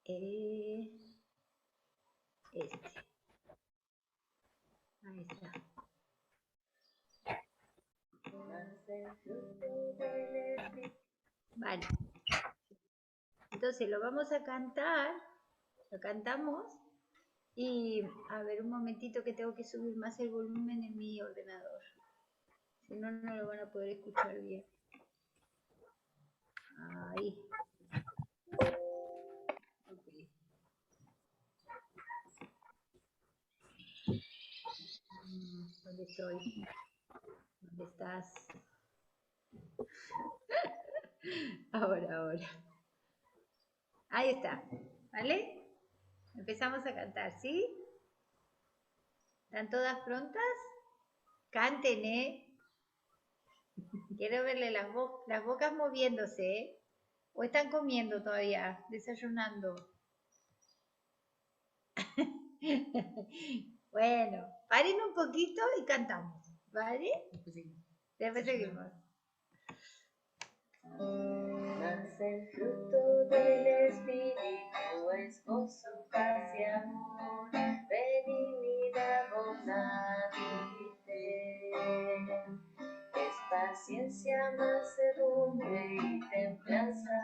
Este. Ahí está. Vale. Entonces lo vamos a cantar. Lo cantamos. Y a ver un momentito que tengo que subir más el volumen en mi ordenador. Si no, no lo van a poder escuchar bien. Ahí. Okay. ¿Dónde estoy? ¿Dónde estás? Ahora. Ahí está. ¿Vale? Empezamos a cantar, ¿sí? ¿Están todas prontas? Canten, ¿eh? Quiero verle las bocas moviéndose, ¿eh? ¿O están comiendo todavía? Desayunando. Bueno, paren un poquito y cantamos, ¿vale? Después seguimos. Nace el fruto del Espíritu, es gozo, paz y amor, benignidad, bondad y fe. Es paciencia, mansedumbre y templanza.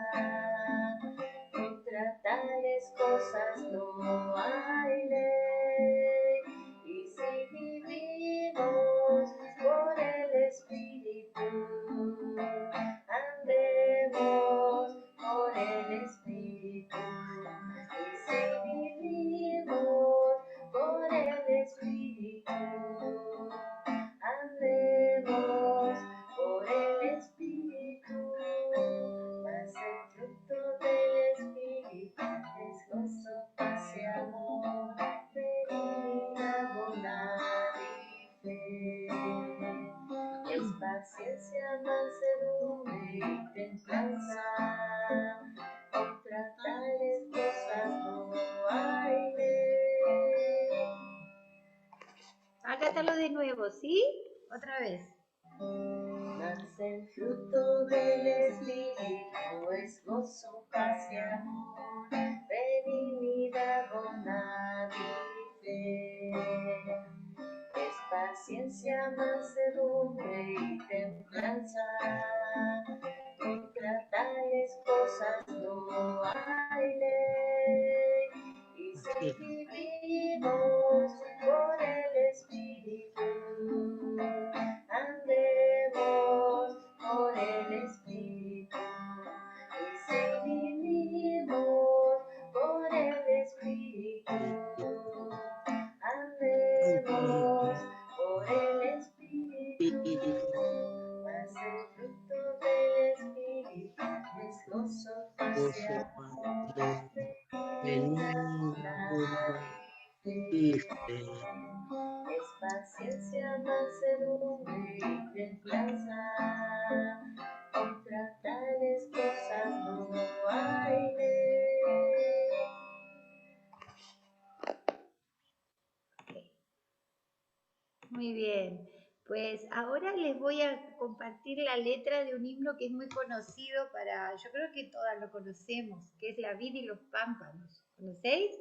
Contra tales cosas no hay ley. Y si vivimos por el Espíritu, andemos por el Espíritu. Y si vivimos por el Espíritu, andemos por el Espíritu. Mas el fruto del Espíritu es gozo, paz y amor, benignidad, bondad y fe. Es paciencia, mansedumbre y templanza. Contra tales cosas no hay ley. Hágatelo de nuevo, ¿sí? Otra vez. Nace el fruto del Espíritu, es gozo, paz y amor, benignidad, bondad y fe. Es paciencia, mansedumbre y templanza. Contra tales cosas no hay ley. Y si vivimos por el Espíritu, andemos por el Espíritu. Y si vivimos por el Espíritu, andemos por el Espíritu. Mas el fruto del Espíritu es gozo, paz y amor, benignidad y fe. Es paciencia, mansedumbre y templanza. Contra tales cosas no hay ley. Muy bien. Pues ahora les voy a compartir la letra de un himno que es muy conocido yo creo que todas lo conocemos, que es La vid y los pámpanos. ¿Conocéis?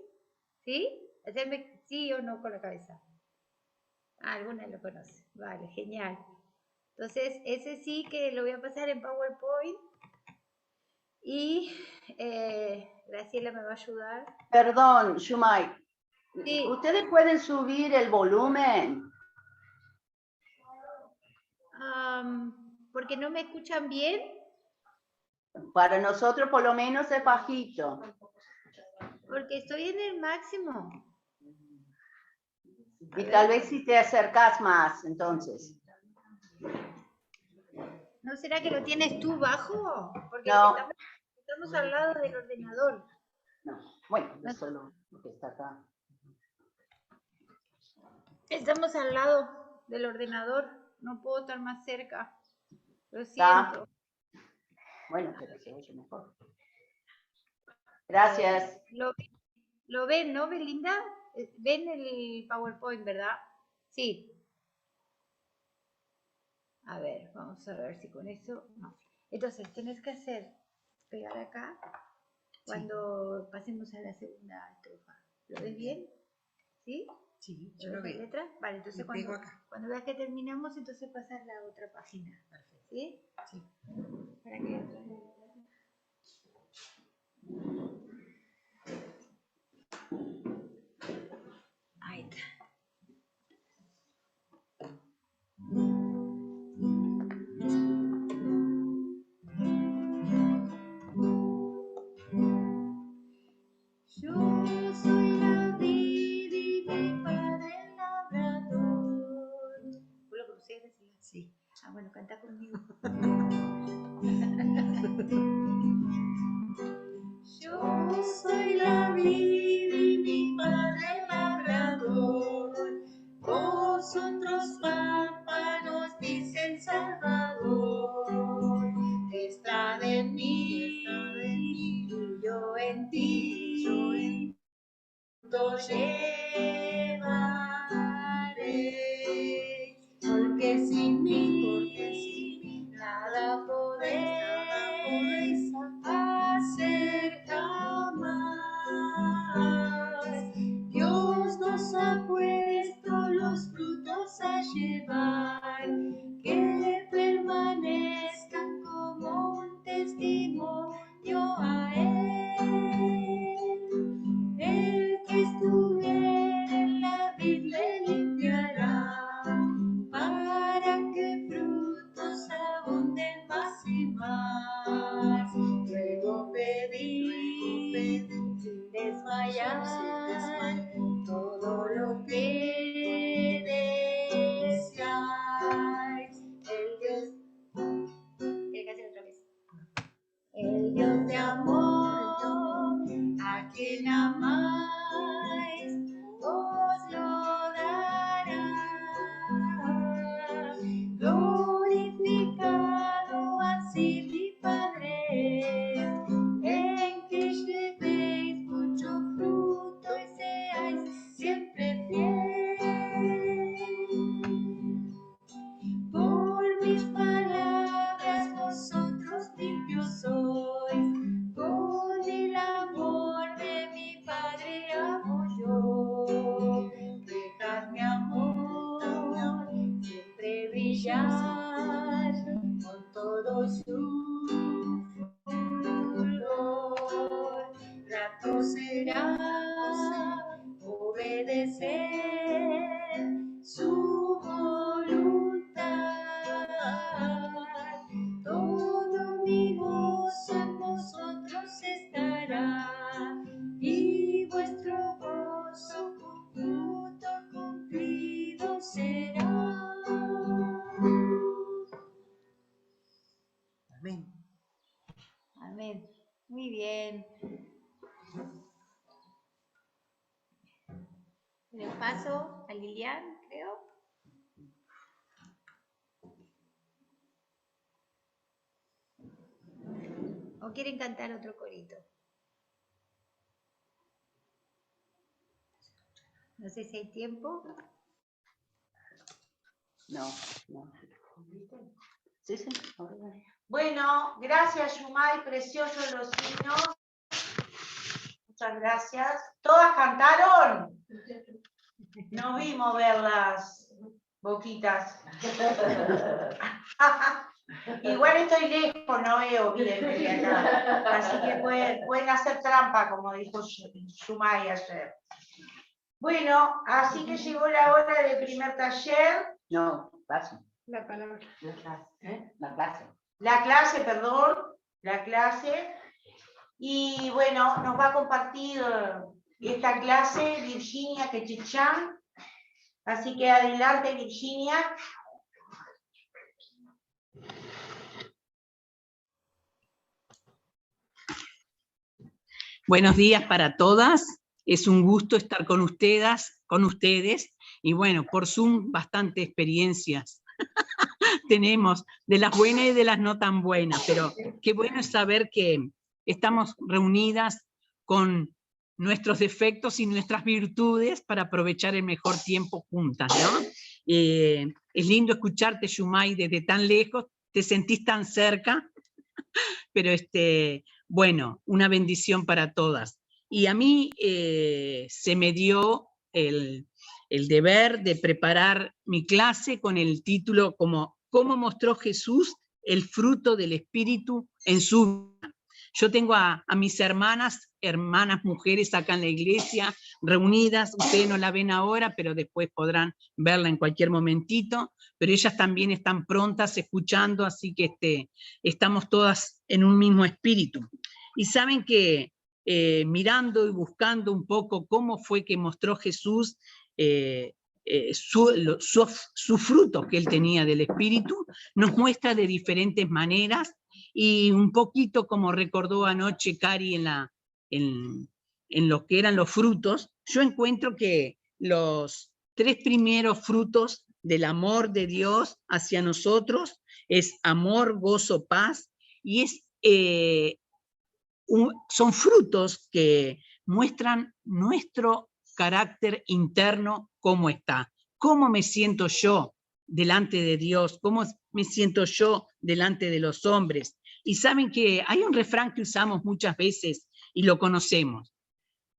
¿Sí? Hacerme sí o no con la cabeza. Algunas lo conocen. Vale, genial. Entonces, ese sí que lo voy a pasar en PowerPoint y Graciela me va a ayudar. Perdón, Shumay. Sí. ¿Ustedes pueden subir el volumen? ¿Porque no me escuchan bien? Para nosotros por lo menos es bajito. Porque estoy en el máximo. Y tal vez si te acercas más, entonces. ¿No será que lo tienes tú bajo? Porque No. estamos al lado del ordenador. No. Bueno, es solo lo que está acá. Estamos al lado del ordenador. No puedo estar más cerca. Lo siento. Bueno, pero se oye mejor. Gracias. ¿Lo ven, no, Belinda? ¿Ven el PowerPoint, verdad? Sí. A ver, vamos a ver si con eso... No. Entonces, tenés que pegar acá. cuando pasemos a la segunda estrofa. ¿Lo ves bien? ¿Sí? Sí, yo lo veo. ¿Letra? Vale, entonces cuando veas que terminamos, entonces pasas la otra página. Perfecto. ¿Sí? Sí. Para que... Ahí está. Yo soy la vid y mi padre el labrador. ¿Vos lo conocés? Sí. Ah, bueno, canta conmigo. Yo soy la vid y mi padre el labrador. Vosotros pámpanos, dice el Salvador. Estad en mí y yo en ti. Lo llevaré, porque sin mí nada podéis hacer jamás. Dios nos ha puesto los frutos a llevar, que permanezcan como un testimonio a Él. El que estuviera en la vid le limpiará, para que frutos abunden más y más. Luego pedid sin desmayar todo lo que deseáis. Tiene que hacer otra vez. El Dios de amor, a quien amáis, os lo dará. Glorificado así mi Padre, en que llevéis mucho fruto y seáis siempre fiel. Por mis palabras vosotros limpios sois, con el amor de mi Padre amo yo. Dejad mi amor siempre brillar, con todo su fulgor. Grato será obedecer su voluntad. Todo mi gozo en vosotros estará, y vuestro gozo con fruto cumplido será. Amén. Amén. Muy bien. Le paso a Lilian, creo. ¿O quieren cantar otro corito? No sé si hay tiempo. No. Sí. Bueno, gracias, Yumay, preciosos los signos. Muchas gracias. ¿Todas cantaron? No vi mover las boquitas. Igual estoy lejos, no veo bien desde acá. Así que pueden hacer trampa, como dijo Yumay ayer. Bueno, así que llegó la hora del primer taller. No, clase. La palabra. La clase. La clase, perdón. La clase. Y bueno, nos va a compartir esta clase Virginia Quechichán. Así que adelante, Virginia. Buenos días para todas. Es un gusto estar con ustedes. Y bueno, por Zoom bastante experiencias tenemos, de las buenas y de las no tan buenas, pero qué bueno es saber que estamos reunidas con nuestros defectos y nuestras virtudes para aprovechar el mejor tiempo juntas, ¿no? Es lindo escucharte, Yumay, desde tan lejos, te sentís tan cerca, pero Bueno, una bendición para todas. Y a mí se me dio el deber de preparar mi clase con el título como ¿Cómo mostró Jesús el fruto del Espíritu en su vida? Yo tengo a mis hermanas mujeres acá en la iglesia, reunidas. Ustedes no la ven ahora, pero después podrán verla en cualquier momentito. Pero ellas también están prontas, escuchando, así que estamos todas en un mismo espíritu. Y saben que mirando y buscando un poco cómo fue que mostró Jesús su fruto que él tenía del Espíritu, nos muestra de diferentes maneras, y un poquito como recordó anoche Cari en lo que eran los frutos, yo encuentro que los 3 primeros frutos del amor de Dios hacia nosotros es amor, gozo, paz, y son frutos que muestran nuestro carácter interno, cómo está, cómo me siento yo delante de Dios, cómo me siento yo delante de los hombres. Y saben que hay un refrán que usamos muchas veces y lo conocemos: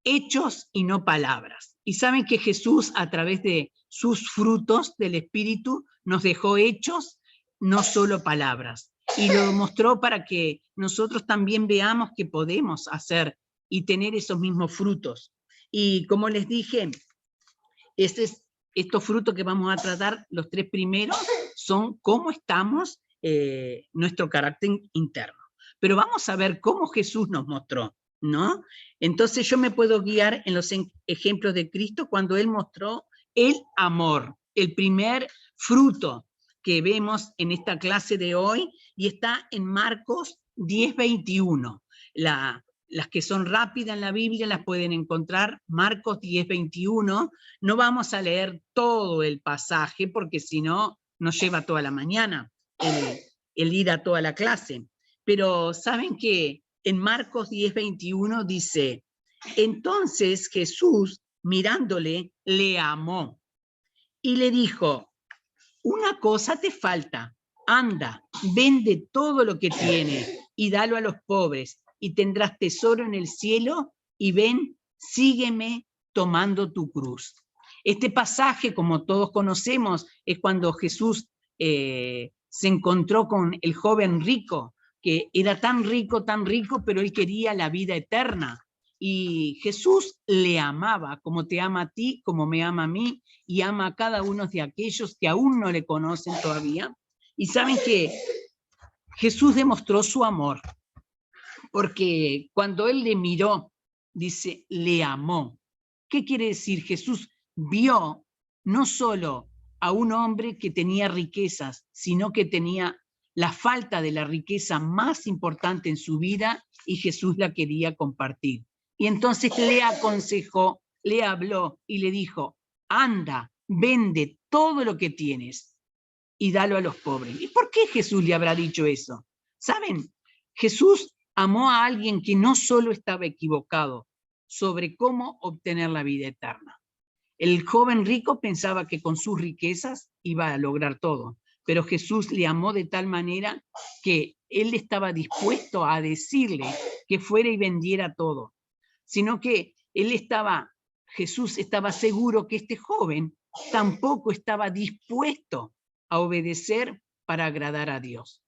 hechos y no palabras. Y saben que Jesús, a través de sus frutos del Espíritu, nos dejó hechos, no solo palabras. Y lo mostró para que nosotros también veamos que podemos hacer y tener esos mismos frutos. Y como les dije, estos frutos que vamos a tratar, los 3 primeros, son cómo estamos, nuestro carácter interno. Pero vamos a ver cómo Jesús nos mostró, ¿no? Entonces yo me puedo guiar en los ejemplos de Cristo cuando Él mostró el amor, el primer fruto que vemos en esta clase de hoy, y está en Marcos 10:21. Las que son rápidas en la Biblia las pueden encontrar, Marcos 10:21. No vamos a leer todo el pasaje porque si no nos lleva toda la mañana el ir a toda la clase. Pero saben que en Marcos 10:21 dice: entonces Jesús, mirándole, le amó y le dijo: una cosa te falta, anda, vende todo lo que tienes y dalo a los pobres, y tendrás tesoro en el cielo, y ven, sígueme tomando tu cruz. Este pasaje, como todos conocemos, es cuando Jesús se encontró con el joven rico, que era tan rico, pero él quería la vida eterna. Y Jesús le amaba, como te ama a ti, como me ama a mí, y ama a cada uno de aquellos que aún no le conocen todavía. Y saben que Jesús demostró su amor, porque cuando él le miró, dice, le amó. ¿Qué quiere decir? Jesús vio no solo a un hombre que tenía riquezas, sino que tenía la falta de la riqueza más importante en su vida, y Jesús la quería compartir. Y entonces le aconsejó, le habló y le dijo: anda, vende todo lo que tienes y dalo a los pobres. ¿Y por qué Jesús le habrá dicho eso? ¿Saben? Jesús amó a alguien que no solo estaba equivocado sobre cómo obtener la vida eterna. El joven rico pensaba que con sus riquezas iba a lograr todo, pero Jesús le amó de tal manera que él estaba dispuesto a decirle que fuera y vendiera todo, sino que Jesús estaba seguro que este joven tampoco estaba dispuesto a obedecer para agradar a Dios.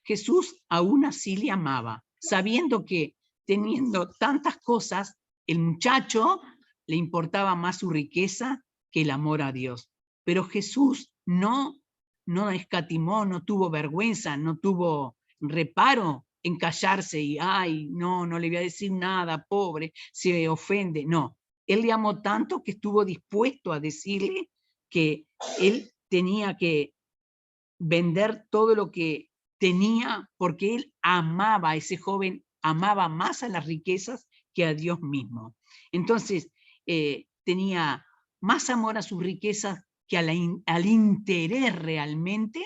Jesús aún así le amaba, sabiendo que teniendo tantas cosas, el muchacho le importaba más su riqueza que el amor a Dios. Pero Jesús no escatimó, no tuvo vergüenza, no tuvo reparo en callarse y, ay, no le voy a decir nada, pobre, se ofende. No, él le amó tanto que estuvo dispuesto a decirle que él tenía que vender todo lo que tenía, porque él amaba a ese joven, amaba más a las riquezas que a Dios mismo. Entonces, tenía más amor a sus riquezas que al interés realmente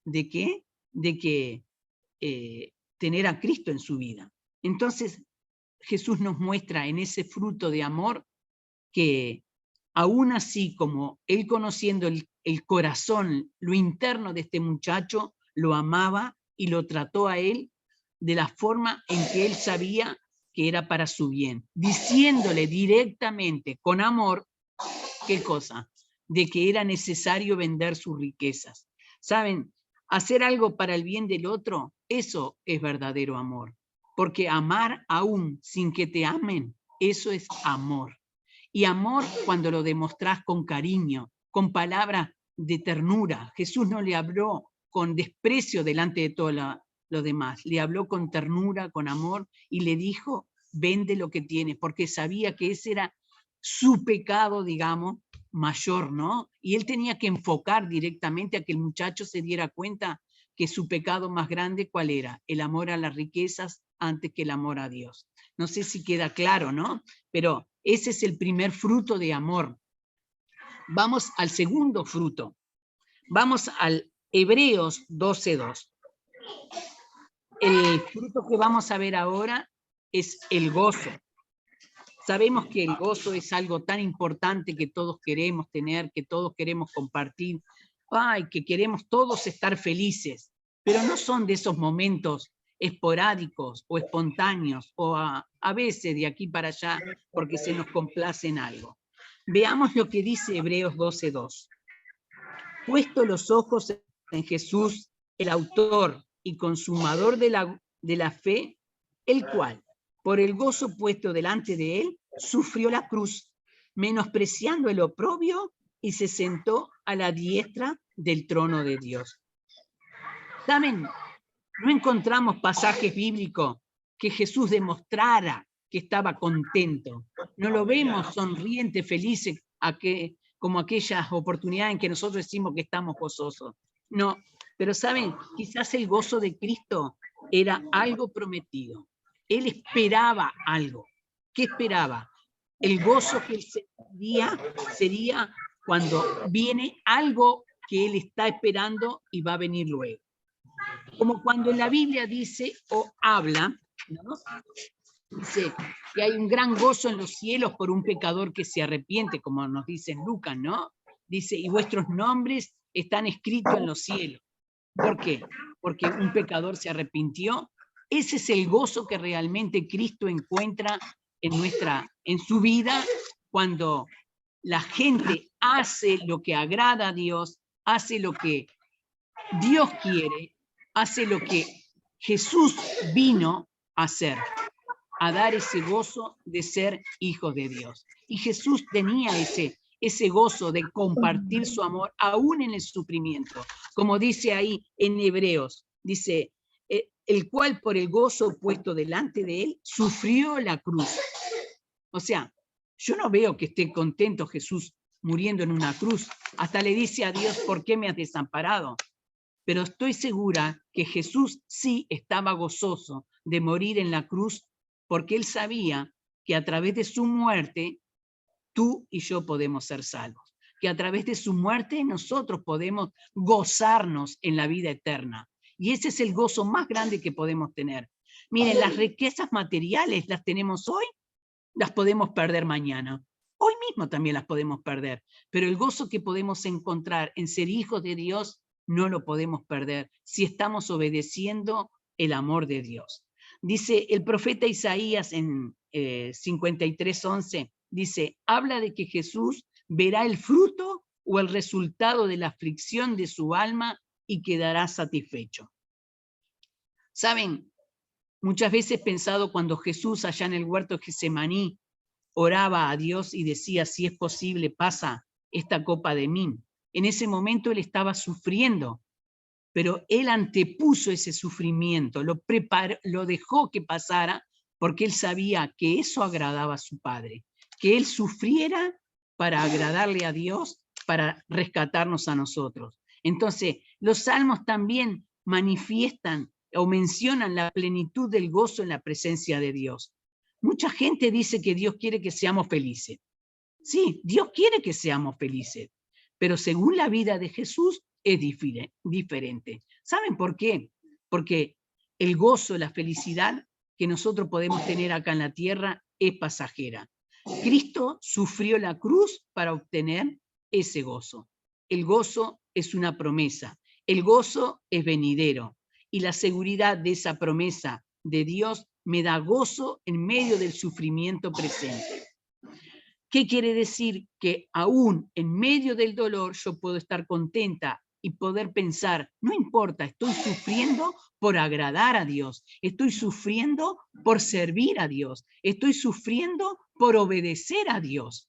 de que tener a Cristo en su vida. Entonces, Jesús nos muestra en ese fruto de amor que aún así, como él conociendo el corazón, lo interno de este muchacho, lo amaba y lo trató a él de la forma en que él sabía que era para su bien, diciéndole directamente, con amor, ¿qué cosa? De que era necesario vender sus riquezas. ¿Saben? Hacer algo para el bien del otro, eso es verdadero amor. Porque amar aún sin que te amen, eso es amor. Y amor cuando lo demostrás con cariño, con palabras de ternura. Jesús no le habló con desprecio delante de todo lo demás. Le habló con ternura, con amor, y le dijo, vende lo que tienes, porque sabía que ese era su pecado, digamos, mayor, ¿no? Y él tenía que enfocar directamente a que el muchacho se diera cuenta que su pecado más grande, ¿cuál era? El amor a las riquezas antes que el amor a Dios. No sé si queda claro, ¿no? Pero ese es el primer fruto de amor. Vamos al segundo fruto. Vamos al Hebreos 12:2. El fruto que vamos a ver ahora es el gozo. Sabemos que el gozo es algo tan importante que todos queremos tener, que todos queremos compartir, ay, que queremos todos estar felices, pero no son de esos momentos esporádicos o espontáneos o a veces de aquí para allá porque se nos complace en algo. Veamos lo que dice Hebreos 12:2. Puesto los ojos en Jesús, el autor y consumador de la fe, el cual, por el gozo puesto delante de él, sufrió la cruz, menospreciando el oprobio, y se sentó a la diestra del trono de Dios. ¿Saben? No encontramos pasajes bíblicos que Jesús demostrara que estaba contento. No lo vemos sonriente, feliz, como aquellas oportunidades en que nosotros decimos que estamos gozosos. No, pero ¿saben? Quizás el gozo de Cristo era algo prometido. Él esperaba algo. ¿Qué esperaba? El gozo que él sería cuando viene algo que él está esperando y va a venir luego. Como cuando en la Biblia dice o habla, ¿no? Dice que hay un gran gozo en los cielos por un pecador que se arrepiente, como nos dice en Lucas, ¿no? Dice, y vuestros nombres están escritos en los cielos. ¿Por qué? Porque un pecador se arrepintió. Ese es el gozo que realmente Cristo encuentra en su vida cuando la gente hace lo que agrada a Dios, hace lo que Dios quiere, hace lo que Jesús vino a hacer, a dar ese gozo de ser hijo de Dios. Y Jesús tenía ese gozo de compartir su amor aún en el sufrimiento. Como dice ahí en Hebreos, dice, el cual por el gozo puesto delante de él, sufrió la cruz. O sea, yo no veo que esté contento Jesús muriendo en una cruz. Hasta le dice a Dios, ¿por qué me has desamparado? Pero estoy segura que Jesús sí estaba gozoso de morir en la cruz porque él sabía que a través de su muerte tú y yo podemos ser salvos, que a través de su muerte nosotros podemos gozarnos en la vida eterna. Y ese es el gozo más grande que podemos tener. Miren, las riquezas materiales las tenemos hoy, las podemos perder mañana. Hoy mismo también las podemos perder, pero el gozo que podemos encontrar en ser hijos de Dios no lo podemos perder si estamos obedeciendo el amor de Dios. Dice el profeta Isaías en 53:11, dice, habla de que Jesús verá el fruto o el resultado de la aflicción de su alma y quedará satisfecho. ¿Saben? Muchas veces he pensado cuando Jesús allá en el huerto de Getsemaní oraba a Dios y decía, si es posible, pasa esta copa de mí. En ese momento él estaba sufriendo, pero él antepuso ese sufrimiento, lo preparó, lo dejó que pasara, porque él sabía que eso agradaba a su Padre, que él sufriera para agradarle a Dios, para rescatarnos a nosotros. Entonces, los salmos también manifiestan o mencionan la plenitud del gozo en la presencia de Dios. Mucha gente dice que Dios quiere que seamos felices. Sí, Dios quiere que seamos felices, pero según la vida de Jesús es diferente. ¿Saben por qué? Porque el gozo, la felicidad que nosotros podemos tener acá en la tierra es pasajera. Cristo sufrió la cruz para obtener ese gozo. El gozo es una promesa, el gozo es venidero y la seguridad de esa promesa de Dios me da gozo en medio del sufrimiento presente. ¿Qué quiere decir? Que aún en medio del dolor yo puedo estar contenta y poder pensar, no importa, estoy sufriendo por agradar a Dios, estoy sufriendo por servir a Dios, estoy sufriendo por obedecer a Dios.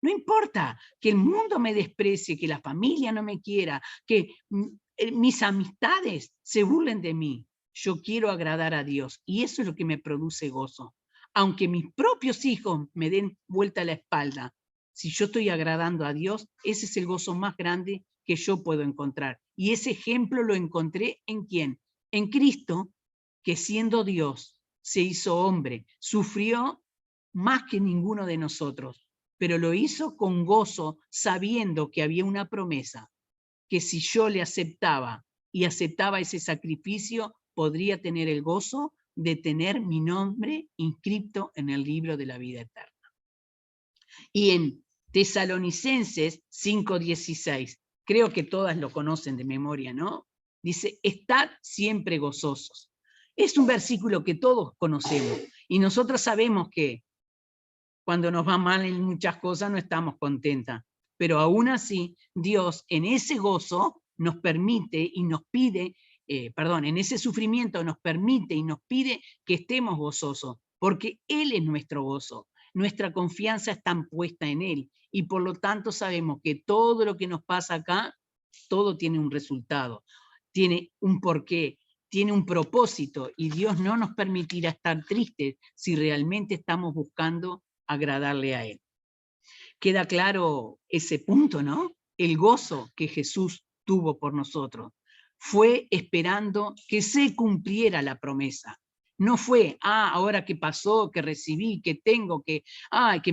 No importa que el mundo me desprecie, que la familia no me quiera, que mis amistades se burlen de mí. Yo quiero agradar a Dios y eso es lo que me produce gozo. Aunque mis propios hijos me den vuelta la espalda, si yo estoy agradando a Dios, ese es el gozo más grande que yo puedo encontrar. Y ese ejemplo lo encontré ¿en quién? En Cristo, que siendo Dios, se hizo hombre, sufrió más que ninguno de nosotros, pero lo hizo con gozo, sabiendo que había una promesa, que si yo le aceptaba y aceptaba ese sacrificio, podría tener el gozo de tener mi nombre inscrito en el libro de la vida eterna. Y en Tesalonicenses 5:16, creo que todas lo conocen de memoria, ¿no? Dice, estad siempre gozosos. Es un versículo que todos conocemos y nosotros sabemos que cuando nos va mal en muchas cosas no estamos contentas, pero aún así Dios en ese gozo nos permite y nos pide, en ese sufrimiento nos permite y nos pide que estemos gozosos, porque Él es nuestro gozo, nuestra confianza está puesta en Él, y por lo tanto sabemos que todo lo que nos pasa acá, todo tiene un resultado, tiene un porqué, tiene un propósito, y Dios no nos permitirá estar tristes si realmente estamos buscando agradarle a Él. Queda claro ese punto, ¿no? El gozo que Jesús tuvo por nosotros fue esperando que se cumpliera la promesa. No fue, ahora que pasó, que recibí, que tengo, que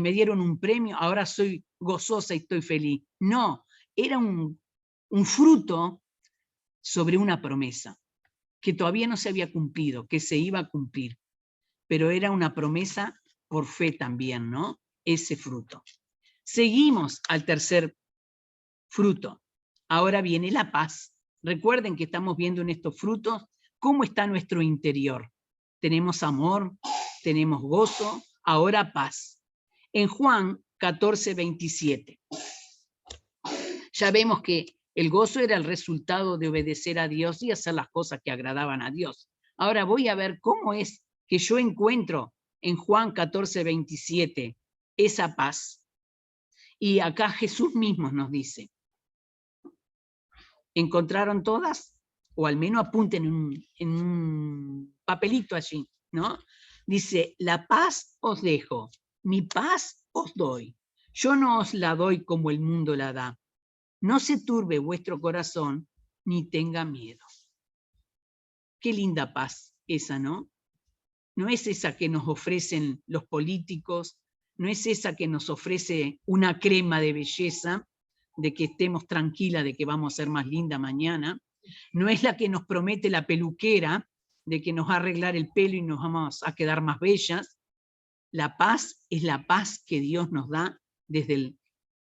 me dieron un premio, ahora soy gozosa y estoy feliz. No, era un fruto sobre una promesa que todavía no se había cumplido, que se iba a cumplir, pero era una promesa por fe también, ¿no? Ese fruto. Seguimos al tercer fruto. Ahora viene la paz. Recuerden que estamos viendo en estos frutos cómo está nuestro interior. Tenemos amor, tenemos gozo, ahora paz. En Juan 14:27. Ya vemos que el gozo era el resultado de obedecer a Dios y hacer las cosas que agradaban a Dios. Ahora voy a ver cómo es que yo encuentro en Juan 14:27 esa paz. Y acá Jesús mismo nos dice, ¿encontraron todas? O al menos apunten en un papelito allí, ¿no? Dice, la paz os dejo, mi paz os doy. Yo no os la doy como el mundo la da. No se turbe vuestro corazón, ni tenga miedo. Qué linda paz esa, ¿no? No es esa que nos ofrecen los políticos, no es esa que nos ofrece una crema de belleza, de que estemos tranquilas de que vamos a ser más linda mañana, no es la que nos promete la peluquera, de que nos va a arreglar el pelo y nos vamos a quedar más bellas. La paz es la paz que Dios nos da desde el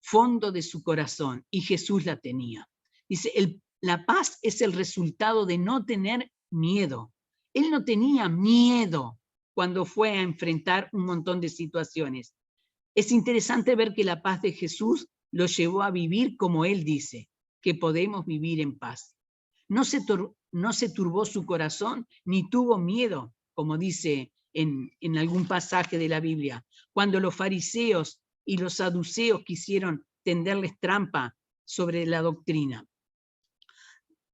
fondo de su corazón, y Jesús la tenía. Dice, la paz es el resultado de no tener miedo. Él no tenía miedo cuando fue a enfrentar un montón de situaciones. Es interesante ver que la paz de Jesús lo llevó a vivir como Él dice, que podemos vivir en paz. No se turbó su corazón, ni tuvo miedo, como dice en algún pasaje de la Biblia. Cuando los fariseos y los saduceos quisieron tenderles trampa sobre la doctrina,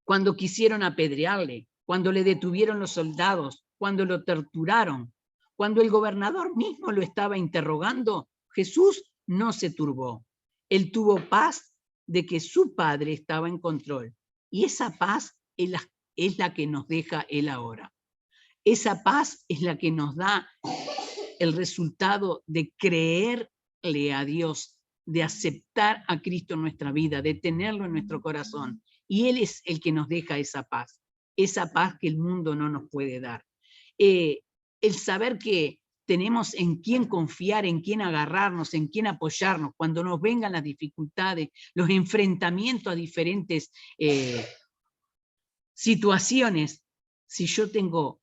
cuando quisieron apedrearle, cuando le detuvieron los soldados, cuando lo torturaron, cuando el gobernador mismo lo estaba interrogando, Jesús no se turbó. Él tuvo paz de que su Padre estaba en control. Y esa paz es la que nos deja Él ahora. Esa paz es la que nos da el resultado de creerle a Dios, de aceptar a Cristo en nuestra vida, de tenerlo en nuestro corazón. Y Él es el que nos deja esa paz que el mundo no nos puede dar. El saber que tenemos en quién confiar, en quién agarrarnos, en quién apoyarnos, cuando nos vengan las dificultades, los enfrentamientos a diferentes situaciones. Si yo tengo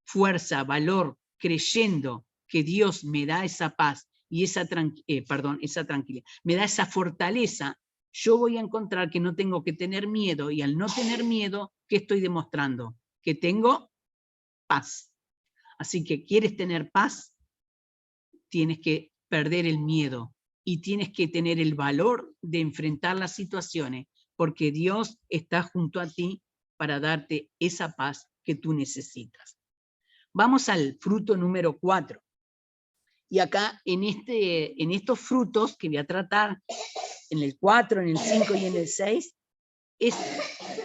fuerza, valor, creyendo que Dios me da esa paz y esa tranquilidad, me da esa fortaleza, yo voy a encontrar que no tengo que tener miedo, y al no tener miedo, ¿qué estoy demostrando? Que tengo paz. Así que, ¿quieres tener paz? Tienes que perder el miedo y tienes que tener el valor de enfrentar las situaciones, porque Dios está junto a ti para darte esa paz que tú necesitas. Vamos al fruto número 4. Y acá, en estos frutos que voy a tratar, en el 4, en el 5 y en el 6, es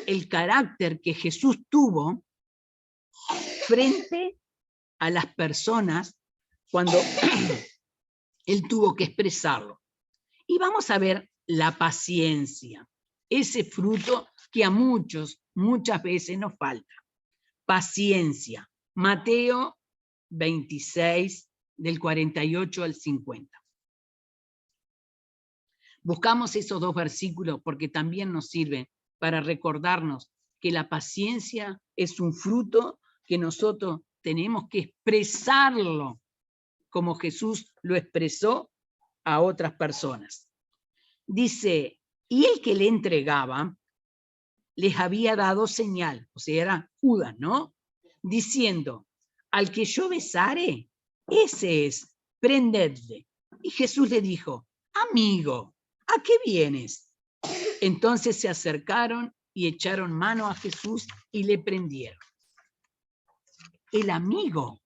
el carácter que Jesús tuvo frente a las personas cuando él tuvo que expresarlo. Y vamos a ver la paciencia, ese fruto que a muchas veces nos falta. Paciencia. Mateo 26, del 48 al 50. Buscamos esos 2 versículos porque también nos sirven para recordarnos que la paciencia es un fruto que nosotros tenemos que expresarlo como Jesús lo expresó a otras personas. Dice, y el que le entregaba les había dado señal, o sea, era Judas, ¿no? Diciendo, al que yo besare, ese es, prendedle. Y Jesús le dijo, amigo, ¿a qué vienes? Entonces se acercaron y echaron mano a Jesús y le prendieron. El amigo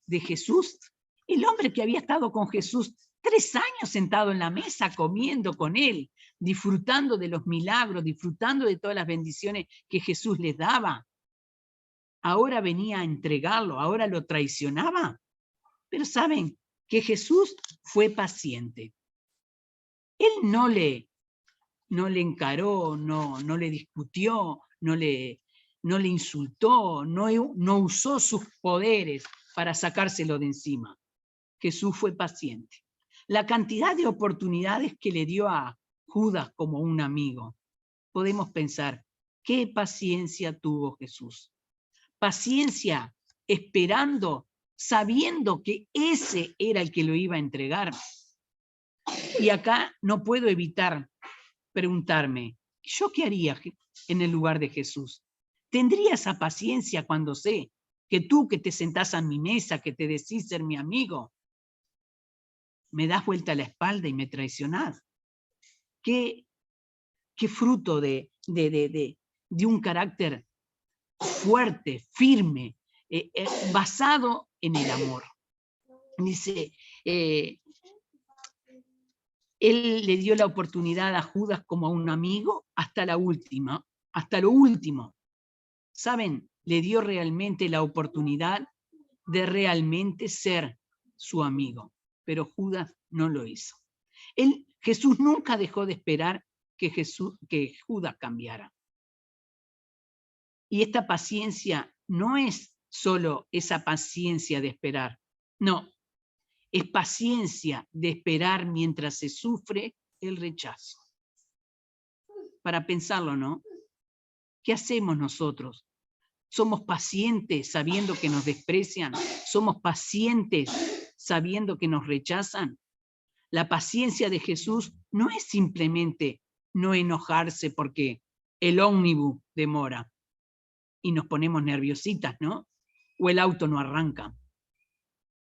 de Jesús, el hombre que había estado con Jesús 3 años sentado en la mesa, comiendo con él, disfrutando de los milagros, disfrutando de todas las bendiciones que Jesús les daba, ahora venía a entregarlo, ahora lo traicionaba. Pero saben que Jesús fue paciente. Él no le encaró, no le discutió, no le insultó, no usó sus poderes para sacárselo de encima. Jesús fue paciente. La cantidad de oportunidades que le dio a Judas como un amigo, podemos pensar, ¿qué paciencia tuvo Jesús? Paciencia esperando, sabiendo que ese era el que lo iba a entregar. Y acá no puedo evitar preguntarme, ¿yo qué haría en el lugar de Jesús? ¿Tendría esa paciencia cuando sé que tú que te sentás a mi mesa, que te decís ser mi amigo, me das vuelta a la espalda y me traicionás? ¿Qué fruto de un carácter fuerte, firme, basado en el amor? Dice, él le dio la oportunidad a Judas como a un amigo hasta lo último. ¿Saben? Le dio realmente la oportunidad de realmente ser su amigo, pero Judas no lo hizo. Jesús nunca dejó de esperar que Judas cambiara. Y esta paciencia no es solo esa paciencia de esperar, no, es paciencia de esperar mientras se sufre el rechazo. Para pensarlo, ¿no? ¿Qué hacemos nosotros? ¿Somos pacientes sabiendo que nos desprecian? ¿Somos pacientes sabiendo que nos rechazan? La paciencia de Jesús no es simplemente no enojarse porque el ómnibus demora y nos ponemos nerviositas, ¿no? O el auto no arranca.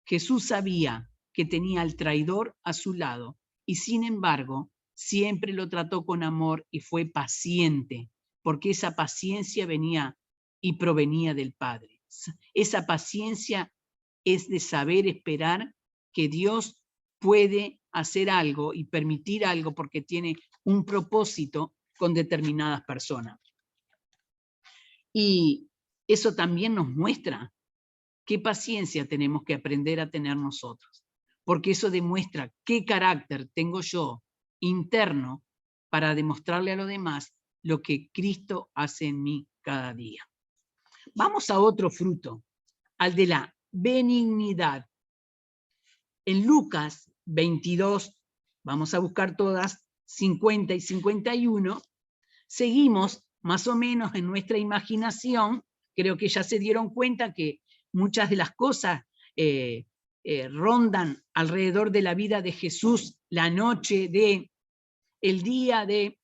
Jesús sabía que tenía al traidor a su lado y sin embargo siempre lo trató con amor y fue paciente, porque esa paciencia venía y provenía del Padre. Esa paciencia es de saber esperar que Dios puede hacer algo y permitir algo porque tiene un propósito con determinadas personas. Y eso también nos muestra qué paciencia tenemos que aprender a tener nosotros, porque eso demuestra qué carácter tengo yo interno para demostrarle a los demás lo que Cristo hace en mí cada día. Vamos a otro fruto, al de la benignidad. En Lucas 22, vamos a buscar todas, 50 y 51, seguimos más o menos en nuestra imaginación. Creo que ya se dieron cuenta que muchas de las cosas rondan alrededor de la vida de Jesús, la noche de, el día de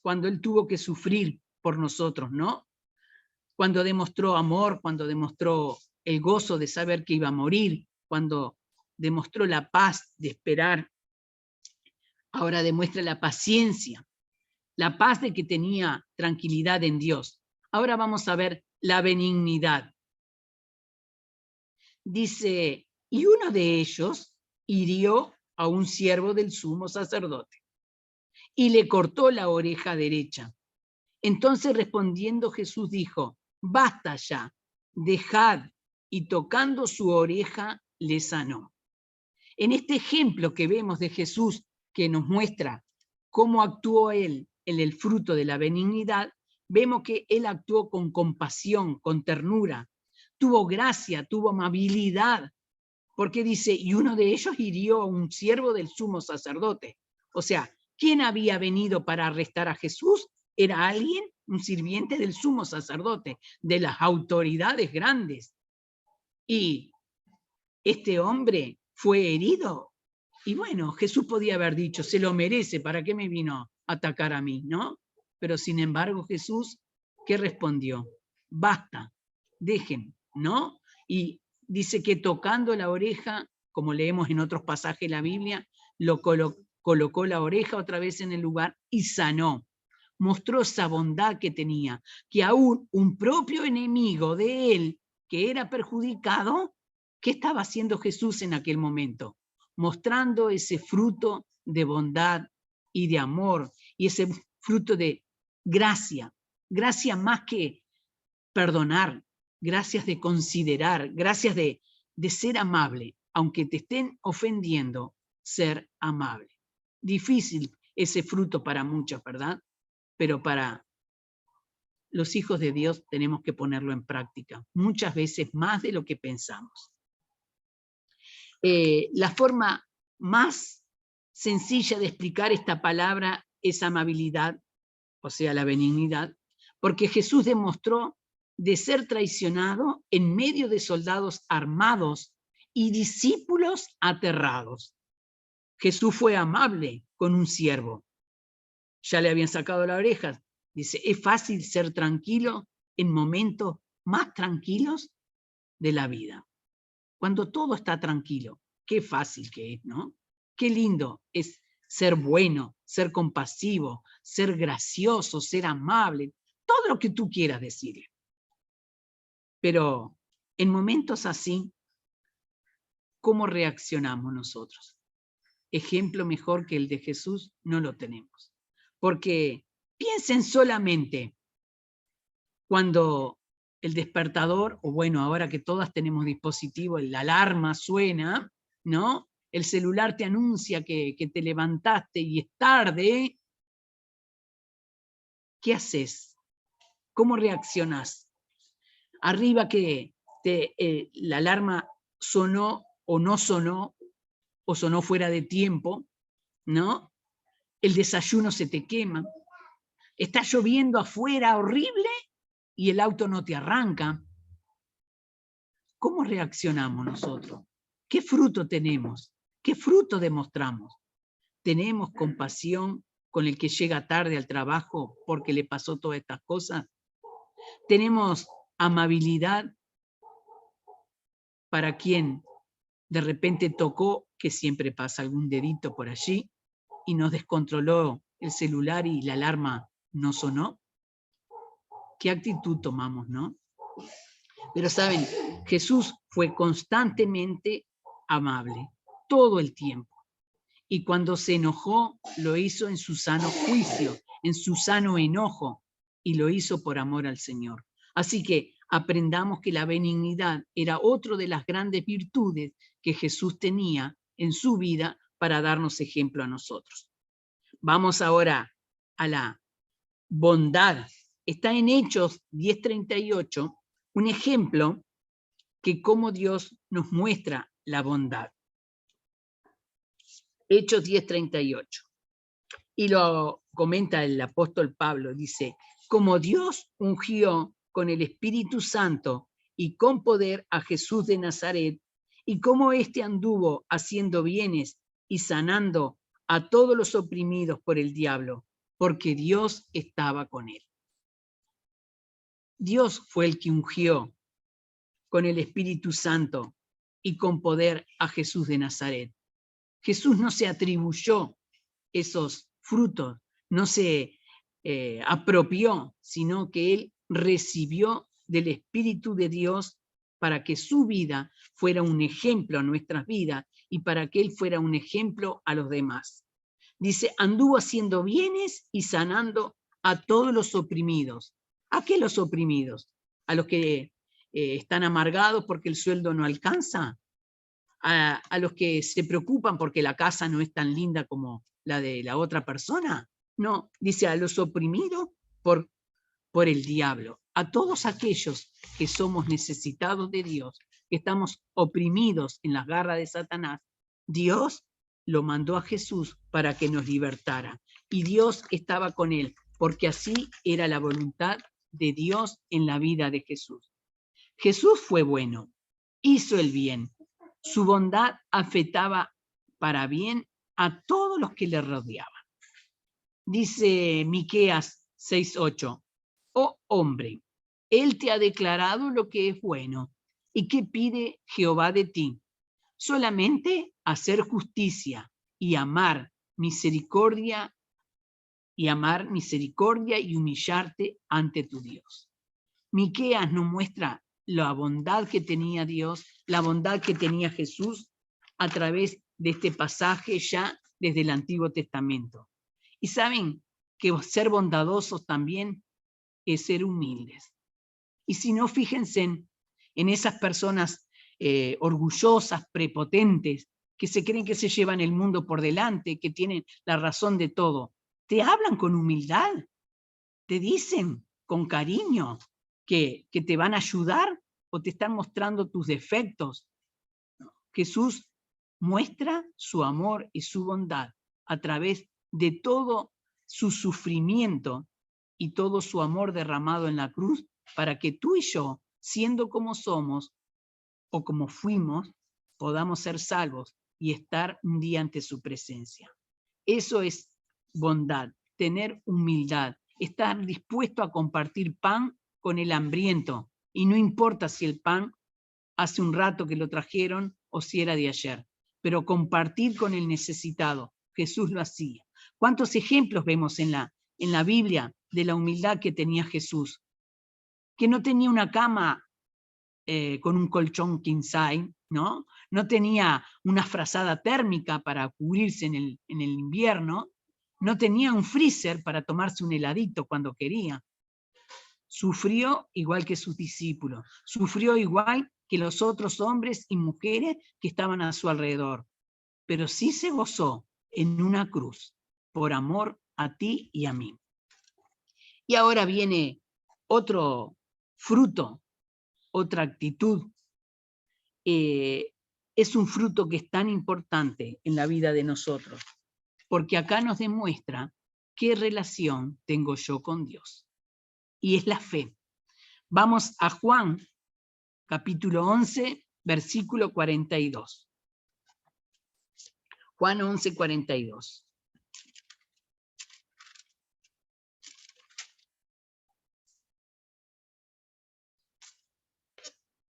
cuando Él tuvo que sufrir por nosotros, ¿no? Cuando demostró amor, cuando demostró el gozo de saber que iba a morir, cuando demostró la paz de esperar, ahora demuestra la paciencia, la paz de que tenía tranquilidad en Dios. Ahora vamos a ver la benignidad. Dice, y uno de ellos hirió a un siervo del sumo sacerdote y le cortó la oreja derecha. Entonces respondiendo Jesús dijo, basta ya, dejad, y tocando su oreja le sanó. En este ejemplo que vemos de Jesús, que nos muestra cómo actuó Él en el fruto de la benignidad, vemos que Él actuó con compasión, con ternura, tuvo gracia, tuvo amabilidad, porque dice, y uno de ellos hirió a un siervo del sumo sacerdote. O sea, ¿quién había venido para arrestar a Jesús? Era alguien, un sirviente del sumo sacerdote, de las autoridades grandes. Y este hombre fue herido. Y bueno, Jesús podía haber dicho, se lo merece, ¿para qué me vino a atacar a mí? ¿No? Pero sin embargo Jesús, ¿qué respondió? Basta, dejen, ¿no? Y dice que tocando la oreja, como leemos en otros pasajes de la Biblia, lo colocó la oreja otra vez en el lugar y sanó. Mostró esa bondad que tenía, que aún un propio enemigo de él, que era perjudicado, ¿qué estaba haciendo Jesús en aquel momento? Mostrando ese fruto de bondad y de amor, y ese fruto de gracia, gracia más que perdonar, gracias de considerar, gracias de ser amable, aunque te estén ofendiendo, ser amable. Difícil ese fruto para muchos, ¿verdad? Pero para los hijos de Dios tenemos que ponerlo en práctica, muchas veces más de lo que pensamos. La forma más sencilla de explicar esta palabra es amabilidad, o sea, la benignidad, porque Jesús demostró de ser traicionado en medio de soldados armados y discípulos aterrados. Jesús fue amable con un siervo. Ya le habían sacado la oreja. Dice, es fácil ser tranquilo en momentos más tranquilos de la vida. Cuando todo está tranquilo, qué fácil que es, ¿no? Qué lindo es ser bueno, ser compasivo, ser gracioso, ser amable, todo lo que tú quieras decirle. Pero en momentos así, ¿cómo reaccionamos nosotros? Ejemplo mejor que el de Jesús no lo tenemos. Porque piensen solamente cuando el despertador, o bueno, ahora que todas tenemos dispositivos, la alarma suena, ¿no? El celular te anuncia que te levantaste y es tarde. ¿Qué haces? ¿Cómo reaccionás? Arriba que la alarma sonó o no sonó, o sonó fuera de tiempo, ¿no? El desayuno se te quema. Está lloviendo afuera horrible y el auto no te arranca. ¿Cómo reaccionamos nosotros? ¿Qué fruto tenemos? ¿Qué fruto demostramos? ¿Tenemos compasión con el que llega tarde al trabajo porque le pasó todas estas cosas? ¿Tenemos amabilidad para quien de repente tocó, que siempre pasa algún dedito por allí, y nos descontroló el celular y la alarma no sonó? ¿Qué actitud tomamos, no? Pero saben, Jesús fue constantemente amable, todo el tiempo. Y cuando se enojó, lo hizo en su sano juicio, en su sano enojo, y lo hizo por amor al Señor. Así que aprendamos que la benignidad era otra de las grandes virtudes que Jesús tenía en su vida para darnos ejemplo a nosotros. Vamos ahora a la bondad. Está en Hechos 10:38, un ejemplo que cómo Dios nos muestra la bondad. Hechos 10:38. Y lo comenta el apóstol Pablo, dice, como Dios ungió con el Espíritu Santo y con poder a Jesús de Nazaret, y cómo éste anduvo haciendo bienes y sanando a todos los oprimidos por el diablo, porque Dios estaba con él. Dios fue el que ungió con el Espíritu Santo y con poder a Jesús de Nazaret. Jesús no se atribuyó esos frutos, no se apropió, sino que él recibió del Espíritu de Dios para que su vida fuera un ejemplo a nuestras vidas y para que él fuera un ejemplo a los demás. Dice, anduvo haciendo bienes y sanando a todos los oprimidos. ¿A qué los oprimidos? ¿A los que están amargados porque el sueldo no alcanza? ¿A los que se preocupan porque la casa no es tan linda como la de la otra persona? No, dice a los oprimidos por el diablo. A todos aquellos que somos necesitados de Dios, que estamos oprimidos en las garras de Satanás, Dios lo mandó a Jesús para que nos libertara. Y Dios estaba con él, porque así era la voluntad de Dios en la vida de Jesús. Jesús fue bueno, hizo el bien. Su bondad afectaba para bien a todos los que le rodeaban. Dice Miqueas 6:8, oh hombre, él te ha declarado lo que es bueno. ¿Y qué pide Jehová de ti? Solamente hacer justicia y amar misericordia y humillarte ante tu Dios. Miqueas nos muestra la bondad que tenía Dios, la bondad que tenía Jesús a través de este pasaje ya desde el Antiguo Testamento. Y saben que ser bondadosos también es ser humildes. Y si no, fíjense en esas personas orgullosas, prepotentes, que se creen que se llevan el mundo por delante, que tienen la razón de todo. Te hablan con humildad, te dicen con cariño que te van a ayudar o te están mostrando tus defectos. Jesús muestra su amor y su bondad a través de todo su sufrimiento y todo su amor derramado en la cruz para que tú y yo, siendo como somos o como fuimos, podamos ser salvos y estar un día ante su presencia. Eso es bondad, tener humildad, estar dispuesto a compartir pan con el hambriento, y no importa si el pan hace un rato que lo trajeron o si era de ayer, pero compartir con el necesitado. Jesús lo hacía. ¿Cuántos ejemplos vemos en la Biblia de la humildad que tenía Jesús? Que no tenía una cama con un colchón king size, ¿no? No tenía una frazada térmica para cubrirse en el invierno, no tenía un freezer para tomarse un heladito cuando quería. Sufrió igual que sus discípulos, sufrió igual que los otros hombres y mujeres que estaban a su alrededor, pero sí se gozó en una cruz por amor a ti y a mí. Y ahora viene otro fruto, otra actitud. Es un fruto que es tan importante en la vida de nosotros, porque acá nos demuestra qué relación tengo yo con Dios. Y es la fe. Vamos a Juan, capítulo 11, versículo 42. Juan 11, 42.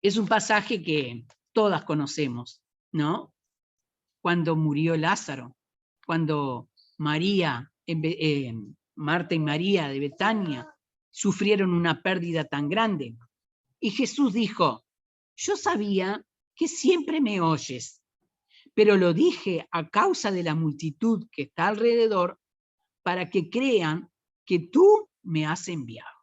Es un pasaje que todas conocemos, ¿no? Cuando murió Lázaro, cuando Marta y María de Betania sufrieron una pérdida tan grande. Y Jesús dijo, yo sabía que siempre me oyes, pero lo dije a causa de la multitud que está alrededor, para que crean que tú me has enviado.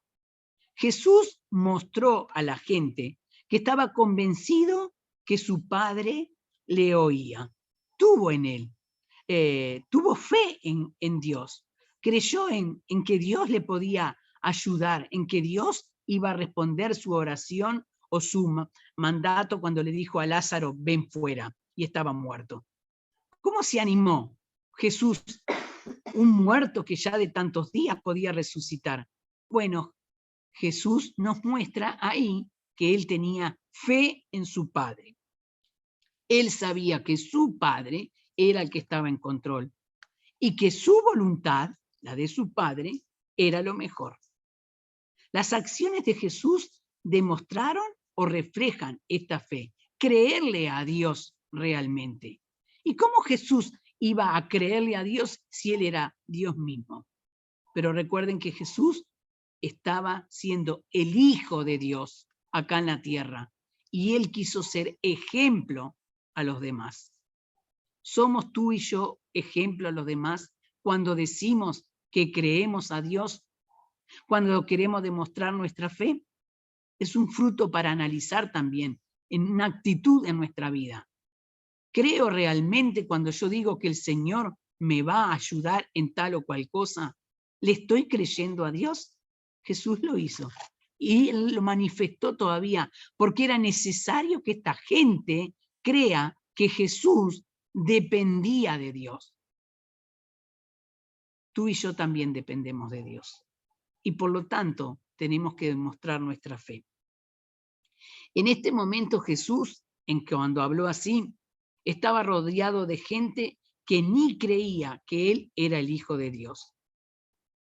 Jesús mostró a la gente que estaba convencido que su Padre le oía. Tuvo en él, tuvo fe en Dios, creyó en que Dios le podía ayudar, en que Dios iba a responder su oración o su mandato cuando le dijo a Lázaro, ven fuera, y estaba muerto. ¿Cómo se animó Jesús, un muerto que ya de tantos días podía resucitar? Bueno, Jesús nos muestra ahí que él tenía fe en su padre. Él sabía que su padre era el que estaba en control y que su voluntad, la de su padre, era lo mejor. Las acciones de Jesús demostraron o reflejan esta fe, creerle a Dios realmente. ¿Y cómo Jesús iba a creerle a Dios si él era Dios mismo? Pero recuerden que Jesús estaba siendo el Hijo de Dios acá en la tierra y él quiso ser ejemplo a los demás. ¿Somos tú y yo ejemplo a los demás cuando decimos que creemos a Dios? Cuando queremos demostrar nuestra fe, es un fruto para analizar también en una actitud en nuestra vida. ¿Creo realmente cuando yo digo que el Señor me va a ayudar en tal o cual cosa? ¿Le estoy creyendo a Dios? Jesús lo hizo y él lo manifestó todavía porque era necesario que esta gente crea que Jesús dependía de Dios. Tú y yo también dependemos de Dios. Y por lo tanto, tenemos que demostrar nuestra fe. En este momento Jesús, cuando habló así, estaba rodeado de gente que ni creía que él era el Hijo de Dios.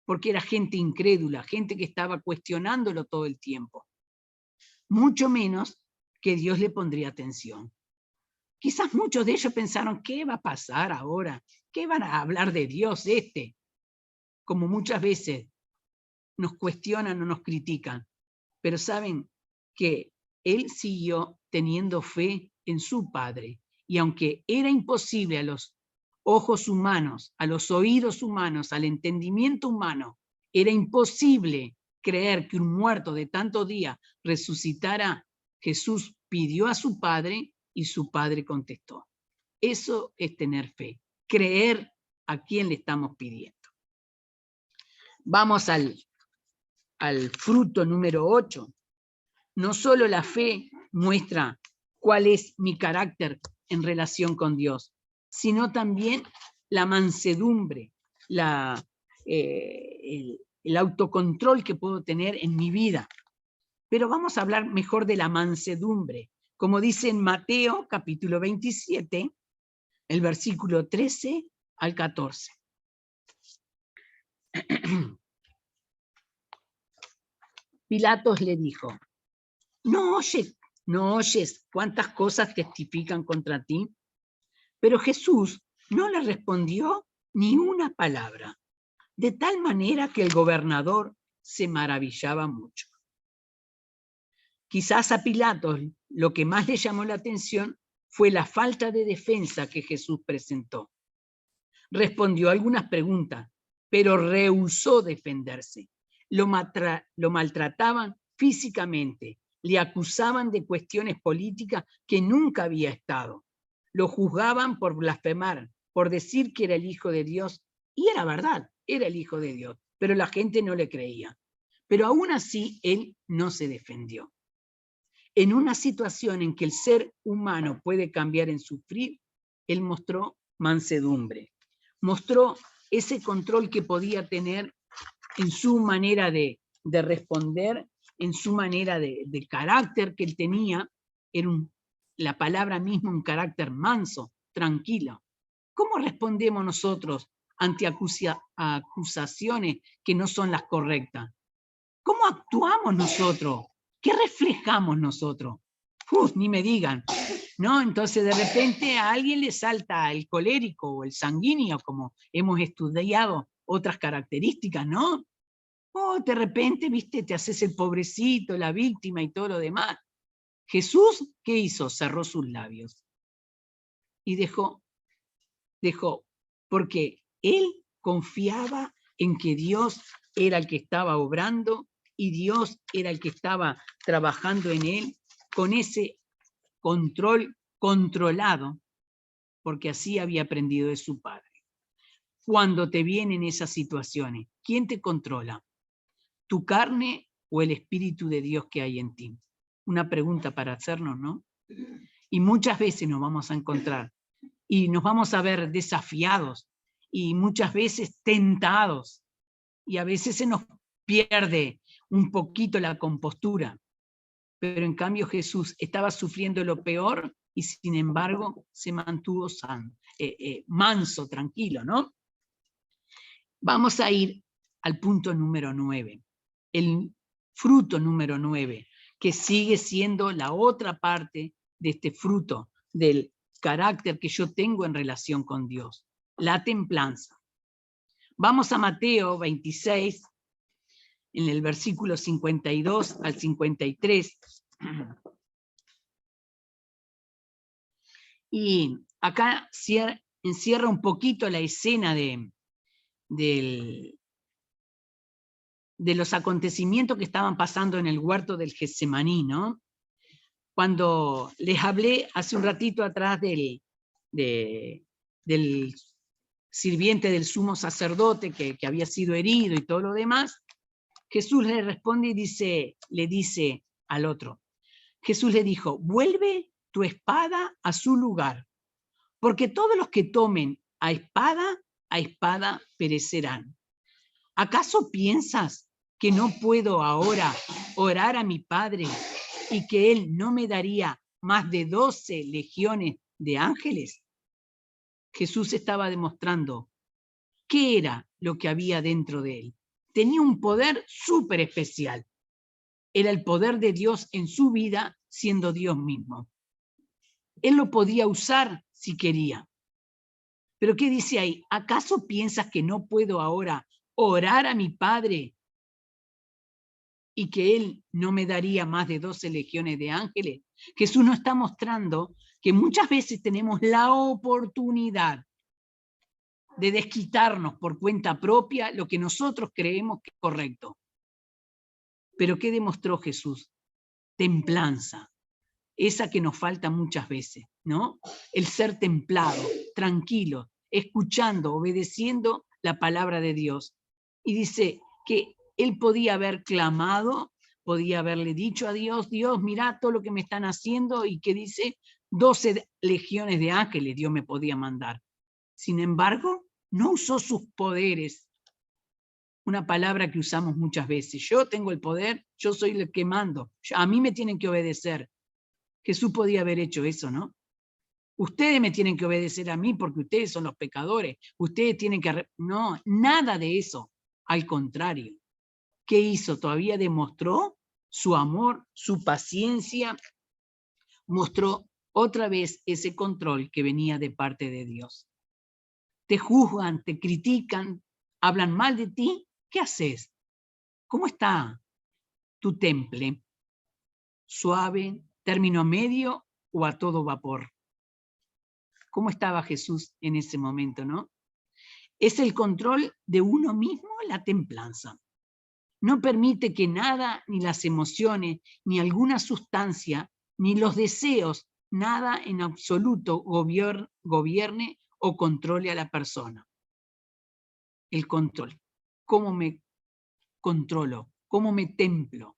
Porque era gente incrédula, gente que estaba cuestionándolo todo el tiempo. Mucho menos que Dios le pondría atención. Quizás muchos de ellos pensaron, ¿qué va a pasar ahora? ¿Qué van a hablar de Dios este? Como muchas veces nos cuestionan o nos critican, pero saben que él siguió teniendo fe en su Padre, y aunque era imposible a los ojos humanos, a los oídos humanos, al entendimiento humano, era imposible creer que un muerto de tantos días resucitara, Jesús pidió a su Padre y su Padre contestó. Eso es tener fe, creer a quien le estamos pidiendo. Vamos al fruto número 8. No solo la fe muestra cuál es mi carácter en relación con Dios, sino también la mansedumbre, el autocontrol que puedo tener en mi vida. Pero vamos a hablar mejor de la mansedumbre, como dice en Mateo capítulo 27, el versículo 13 al 14. Pilatos le dijo, ¿no oyes cuántas cosas testifican contra ti? Pero Jesús no le respondió ni una palabra, de tal manera que el gobernador se maravillaba mucho. Quizás a Pilatos lo que más le llamó la atención fue la falta de defensa que Jesús presentó. Respondió algunas preguntas, pero rehusó defenderse. Lo maltrataban físicamente, le acusaban de cuestiones políticas que nunca había estado. Lo juzgaban por blasfemar, por decir que era el Hijo de Dios, y era verdad, era el Hijo de Dios, pero la gente no le creía. Pero aún así, él no se defendió. En una situación en que el ser humano puede cambiar en sufrir, él mostró mansedumbre, mostró ese control que podía tener en su manera de responder, en su manera de carácter que él tenía, era la palabra misma, un carácter manso, tranquilo. ¿Cómo respondemos nosotros ante acusaciones que no son las correctas? ¿Cómo actuamos nosotros? ¿Qué reflejamos nosotros? Ni me digan, ¿no? Entonces de repente a alguien le salta el colérico o el sanguíneo, como hemos estudiado otras características, ¿no? O de repente, viste, te haces el pobrecito, la víctima y todo lo demás. Jesús, ¿qué hizo? Cerró sus labios y dejó, porque él confiaba en que Dios era el que estaba obrando y Dios era el que estaba trabajando en él con ese control controlado, porque así había aprendido de su padre. Cuando te vienen esas situaciones, ¿quién te controla? ¿Tu carne o el Espíritu de Dios que hay en ti? Una pregunta para hacernos, ¿no? Y muchas veces nos vamos a encontrar y nos vamos a ver desafiados y muchas veces tentados y a veces se nos pierde un poquito la compostura. pero en cambio Jesús estaba sufriendo lo peor y sin embargo se mantuvo manso, tranquilo, ¿no? Vamos a ir al punto número 9, el fruto número 9, que sigue siendo la otra parte de este fruto del carácter que yo tengo en relación con Dios, la templanza. Vamos a Mateo 26, en el versículo 52 al 53. Y acá encierra un poquito la escena de los acontecimientos que estaban pasando en el huerto del Getsemaní, ¿no? Cuando les hablé hace un ratito atrás del sirviente del sumo sacerdote que había sido herido y todo lo demás, Jesús le responde y le dice al otro, Jesús le dijo, vuelve tu espada a su lugar, porque todos los que tomen a espada perecerán. ¿Acaso piensas que no puedo ahora orar a mi Padre y que Él no me daría más de 12 legiones de ángeles? Jesús estaba demostrando qué era lo que había dentro de Él. Tenía un poder súper especial. Era el poder de Dios en su vida siendo Dios mismo. Él lo podía usar si quería. Pero ¿qué dice ahí? ¿Acaso piensas que no puedo ahora orar a mi Padre y que Él no me daría más de 12 legiones de ángeles? Jesús nos está mostrando que muchas veces tenemos la oportunidad de desquitarnos por cuenta propia lo que nosotros creemos que es correcto. Pero ¿qué demostró Jesús? Templanza, esa que nos falta muchas veces, ¿no? El ser templado, tranquilo, escuchando, obedeciendo la palabra de Dios. Y dice que él podía haber clamado, podía haberle dicho a Dios, Dios, mirá todo lo que me están haciendo, y que dice, 12 legiones de ángeles Dios me podía mandar. Sin embargo, no usó sus poderes. Una palabra que usamos muchas veces. Yo tengo el poder, yo soy el que mando. A mí me tienen que obedecer. Jesús podía haber hecho eso, ¿no? Ustedes me tienen que obedecer a mí porque ustedes son los pecadores. Ustedes tienen que... No, nada de eso. Al contrario. ¿Qué hizo? Todavía demostró su amor, su paciencia. Mostró otra vez ese control que venía de parte de Dios. Te juzgan, te critican, hablan mal de ti. ¿Qué haces? ¿Cómo está tu temple? ¿Suave, término medio o a todo vapor? ¿Cómo estaba Jesús en ese momento, no? Es el control de uno mismo, la templanza. No permite que nada, ni las emociones, ni alguna sustancia, ni los deseos, nada en absoluto gobierne o controle a la persona. El control. ¿Cómo me controlo? ¿Cómo me templo?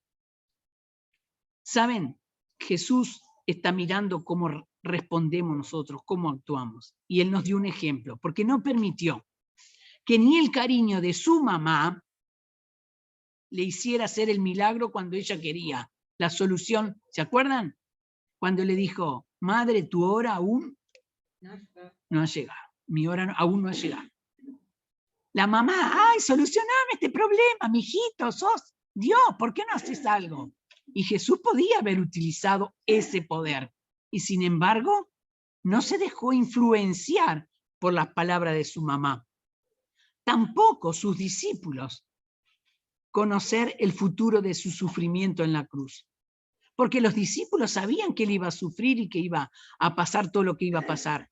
¿Saben? Jesús está mirando cómo respondemos nosotros, cómo actuamos. Y Él nos dio un ejemplo, porque no permitió que ni el cariño de su mamá le hiciera hacer el milagro cuando ella quería. La solución, ¿se acuerdan? Cuando le dijo, madre, tu hora aún no ha llegado. Mi hora aún no ha llegado. La mamá, ay, solucioname este problema, mijito, sos Dios, ¿por qué no haces algo? Y Jesús podía haber utilizado ese poder. Y sin embargo, no se dejó influenciar por las palabras de su mamá. Tampoco sus discípulos conocer el futuro de su sufrimiento en la cruz. Porque los discípulos sabían que él iba a sufrir y que iba a pasar todo lo que iba a pasar.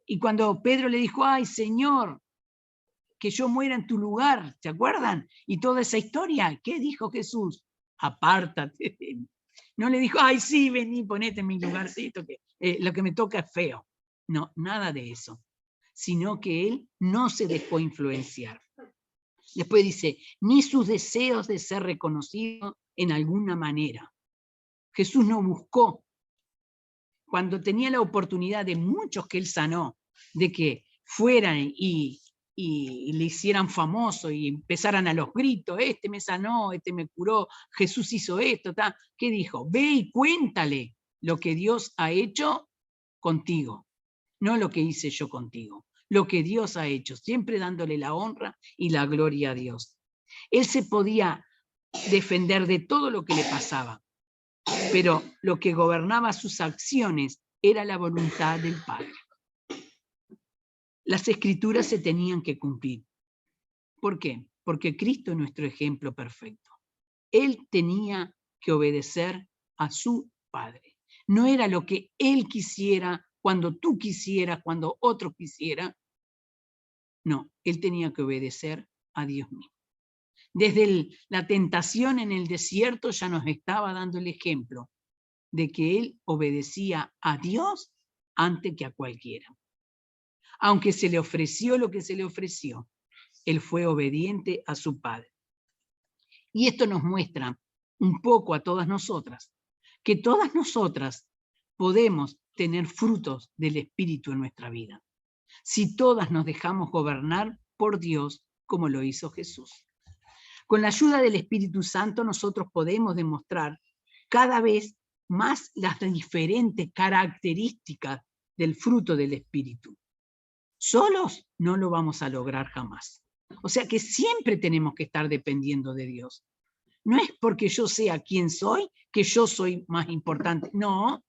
Y cuando Pedro le dijo, ay, Señor, que yo muera en tu lugar, ¿se acuerdan? Y toda esa historia, ¿qué dijo Jesús? Apártate. No le dijo, ay, sí, vení, ponete en mi lugarcito, que lo que me toca es feo. No, nada de eso. Sino que él no se dejó influenciar. Después dice, ni sus deseos de ser reconocido en alguna manera. Jesús no buscó, cuando tenía la oportunidad de muchos que él sanó, de que fueran y y le hicieran famoso y empezaran a los gritos, este me sanó, este me curó, Jesús hizo esto, ¿qué dijo? Ve y cuéntale lo que Dios ha hecho contigo, no lo que hice yo contigo, lo que Dios ha hecho, siempre dándole la honra y la gloria a Dios. Él se podía defender de todo lo que le pasaba, pero lo que gobernaba sus acciones era la voluntad del Padre. Las escrituras se tenían que cumplir. ¿Por qué? Porque Cristo es nuestro ejemplo perfecto. Él tenía que obedecer a su Padre. No era lo que Él quisiera, cuando tú quisieras, cuando otro quisiera. No, Él tenía que obedecer a Dios mismo. Desde la tentación en el desierto ya nos estaba dando el ejemplo de que Él obedecía a Dios antes que a cualquiera. Aunque se le ofreció lo que se le ofreció, Él fue obediente a su Padre. Y esto nos muestra un poco a todas nosotras, que todas nosotras podemos tener frutos del Espíritu en nuestra vida, si todas nos dejamos gobernar por Dios como lo hizo Jesús. Con la ayuda del Espíritu Santo nosotros podemos demostrar cada vez más las diferentes características del fruto del Espíritu. Solos no lo vamos a lograr jamás. O sea que siempre tenemos que estar dependiendo de Dios. No es porque yo sea quien soy, que yo soy más importante. No,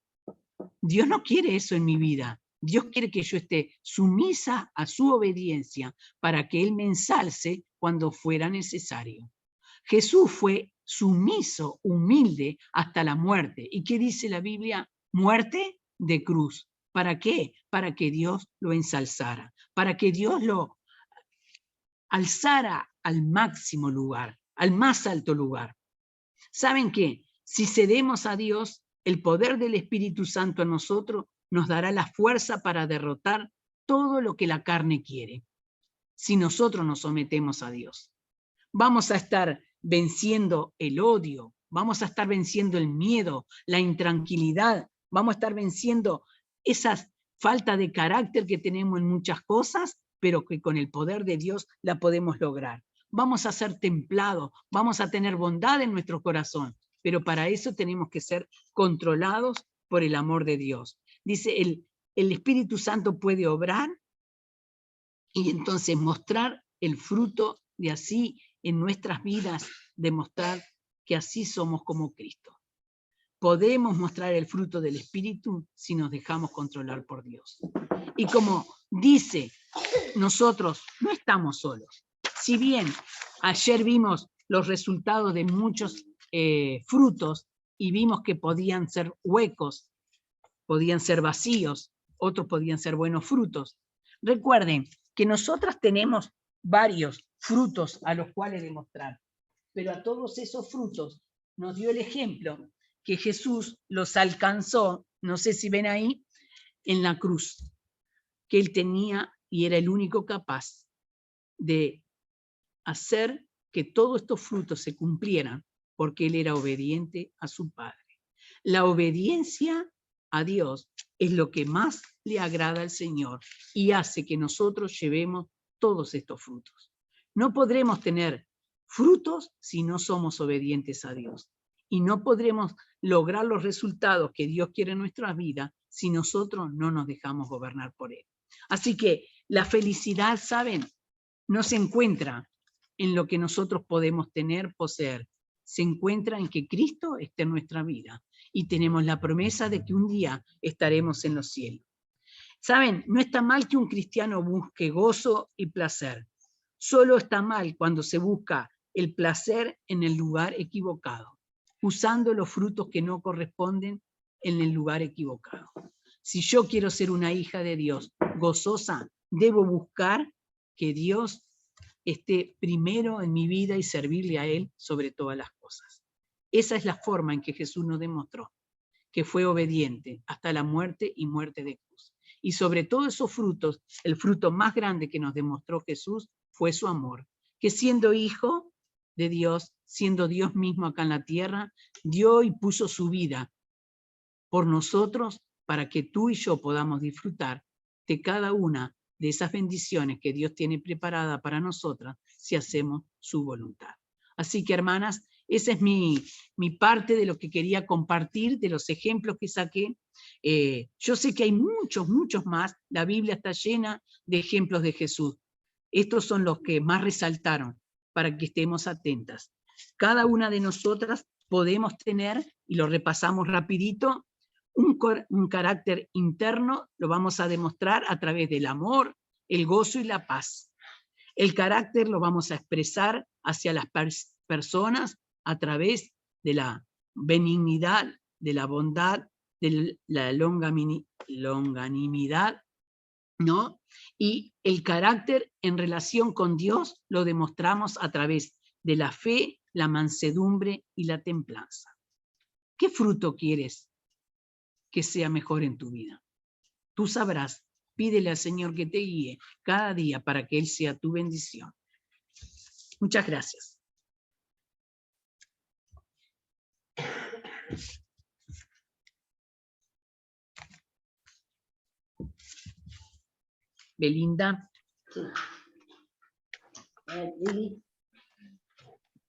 Dios no quiere eso en mi vida. Dios quiere que yo esté sumisa a su obediencia para que Él me ensalce cuando fuera necesario. Jesús fue sumiso, humilde hasta la muerte. ¿Y qué dice la Biblia? Muerte de cruz. ¿Para qué? Para que Dios lo ensalzara, para que Dios lo alzara al máximo lugar, al más alto lugar. ¿Saben qué? Si cedemos a Dios, el poder del Espíritu Santo en nosotros nos dará la fuerza para derrotar todo lo que la carne quiere. Si nosotros nos sometemos a Dios, vamos a estar venciendo el odio, vamos a estar venciendo el miedo, la intranquilidad, vamos a estar venciendo esa falta de carácter que tenemos en muchas cosas, pero que con el poder de Dios la podemos lograr. Vamos a ser templados, vamos a tener bondad en nuestro corazón, pero para eso tenemos que ser controlados por el amor de Dios. Dice, el Espíritu Santo puede obrar y entonces mostrar el fruto de así en nuestras vidas, demostrar que así somos como Cristo. Podemos mostrar el fruto del Espíritu si nos dejamos controlar por Dios. Y como dice, nosotros no estamos solos. Si bien ayer vimos los resultados de muchos frutos y vimos que podían ser huecos, podían ser vacíos, otros podían ser buenos frutos. Recuerden que nosotras tenemos varios frutos a los cuales demostrar, pero a todos esos frutos nos dio el ejemplo que Jesús los alcanzó, no sé si ven ahí, en la cruz, que Él tenía y era el único capaz de hacer que todos estos frutos se cumplieran, porque Él era obediente a su Padre. La obediencia a Dios es lo que más le agrada al Señor y hace que nosotros llevemos todos estos frutos. No podremos tener frutos si no somos obedientes a Dios. Y no podremos lograr los resultados que Dios quiere en nuestras vidas si nosotros no nos dejamos gobernar por Él. Así que la felicidad, ¿saben? No se encuentra en lo que nosotros podemos tener, poseer. Se encuentra en que Cristo esté en nuestra vida y tenemos la promesa de que un día estaremos en los cielos. ¿Saben? No está mal que un cristiano busque gozo y placer. Solo está mal cuando se busca el placer en el lugar equivocado, usando los frutos que no corresponden en el lugar equivocado. Si yo quiero ser una hija de Dios gozosa, debo buscar que Dios esté primero en mi vida y servirle a Él sobre todas las cosas. Esa es la forma en que Jesús nos demostró que fue obediente hasta la muerte y muerte de cruz. Y sobre todos esos frutos, el fruto más grande que nos demostró Jesús fue su amor, que siendo hijo de Dios, siendo Dios mismo acá en la tierra, dio y puso su vida por nosotros para que tú y yo podamos disfrutar de cada una de esas bendiciones que Dios tiene preparada para nosotras si hacemos su voluntad. Así que, hermanas, esa es mi parte de lo que quería compartir, de los ejemplos que saqué. Yo sé que hay muchos, muchos más. La Biblia está llena de ejemplos de Jesús. Estos son los que más resaltaron para que estemos atentas. Cada una de nosotras podemos tener, y lo repasamos rapidito, un carácter interno, lo vamos a demostrar a través del amor, el gozo y la paz. El carácter lo vamos a expresar hacia las personas a través de la benignidad, de la bondad, de la longanimidad, ¿no? Y el carácter en relación con Dios lo demostramos a través de la fe, la mansedumbre y la templanza. ¿Qué fruto quieres que sea mejor en tu vida? Tú sabrás. Pídele al Señor que te guíe cada día para que Él sea tu bendición. Muchas gracias. Belinda.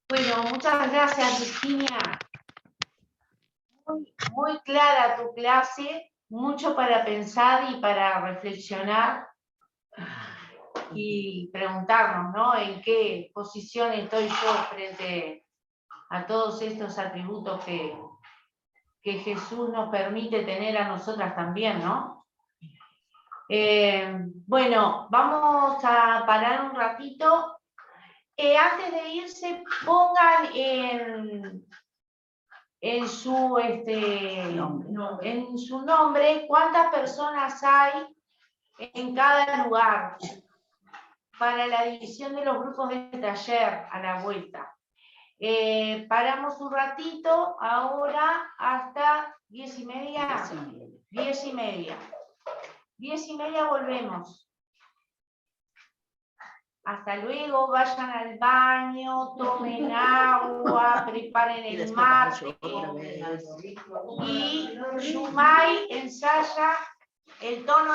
Bueno, muchas gracias, Virginia. Muy clara tu clase, mucho para pensar y para reflexionar y preguntarnos, ¿no? En qué posición estoy yo frente a todos estos atributos que Jesús nos permite tener a nosotras también, ¿no? Bueno, vamos a parar un ratito. Antes de irse, pongan en su nombre cuántas personas hay en cada lugar para la división de los grupos de taller a la vuelta. Paramos un ratito ahora hasta 10:30. 10:30. 10:30 volvemos. Hasta luego, vayan al baño, tomen agua, preparen el mate. Y Shumay ensaya el tono